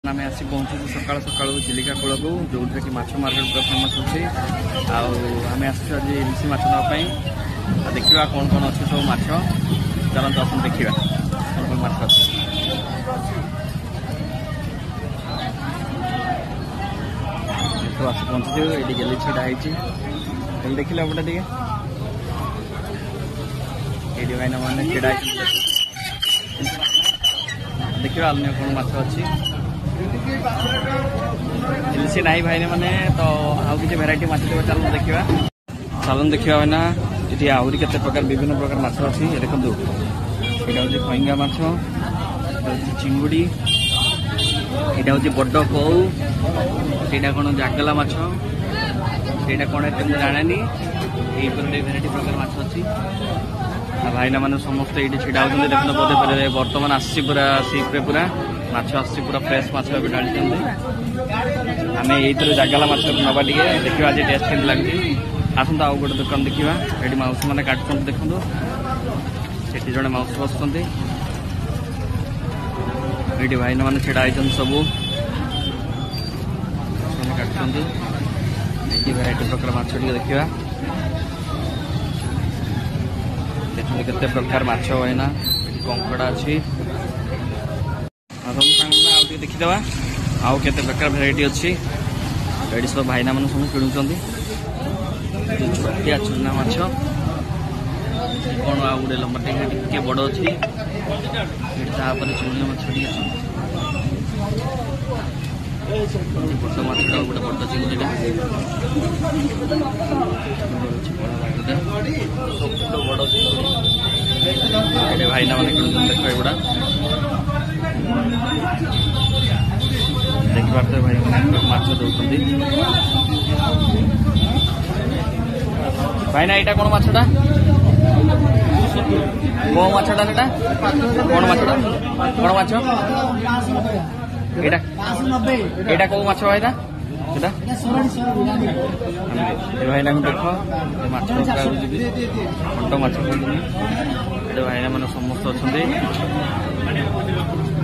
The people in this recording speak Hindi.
आम आसी पहुँचु सका सका चिलिका कूल को जो कि माछ मार्केट पूरा फेमस अच्छे आम आसु आज इलिशी माछ नापी देखा कौन कौन अच्छे सब माछ चलते आस देखा कौन कौन माछ अच्छे तो आस पहुँचु ये गेली छड़ा है देखिले अपने ये भाईना मैंने छड़ा देखिए अन्य कौन माछ अच्छी इलिशी ना भाई मैंने तो आउ कि भेराइटी माछ थे चलो देखा चलन देखा भाईना ये आहरी के प्रकार विभिन्न प्रकार माछ अच्छी देखो यहाँ हूँ खईंगा माछ चिंगुड़ी यहाँ हूँ बड़ कौ यहाँ कौन जागला माछ यहाँ कौन एत मुझे जाने यही भेराइटी प्रकार माछ अच्छी भाईना मैंने समस्त ये छिड़ा होते देखते बोधे बर्तमान आसी पूरा सीप्रे पूरा माछ आसी पूरा फ्रेश माछ ढाली आम ये जागला माछ नवा टे देखा आज टेस्ट के लगे आसत आउ गोटे दुकान देखा ये माउस मैंने काटुं देखो से जड़े माउस बस ये भाईना मैंने छिड़ा होती सब काटुं ये भेराइटी प्रकार माछ देखा देखते केते प्रकार माछ भाईना कंकड़ा अच्छी देखीदे आउ केते प्रकार भेराइटी अच्छी ये सब भाईना मैंने सब किणुंट छोटिया चूना माछ कौन आ गए लंबा टे बड़ अच्छी चूना माछ बड़ माछ गोटे बड़ चिंगुड़ा बड़ चिंगुड़ी भाईना मैंने किणुंट देख एगुड़ा देखिए भाई माछ दौरान भाईना यहाँ कौन माछटा कौ माछटा सेटा कौन माछटा कौन माछ यहाँ कौ माछ भाईना भाईना देख माछ बड़ माछ भाईना मैंने समस्त अच्छा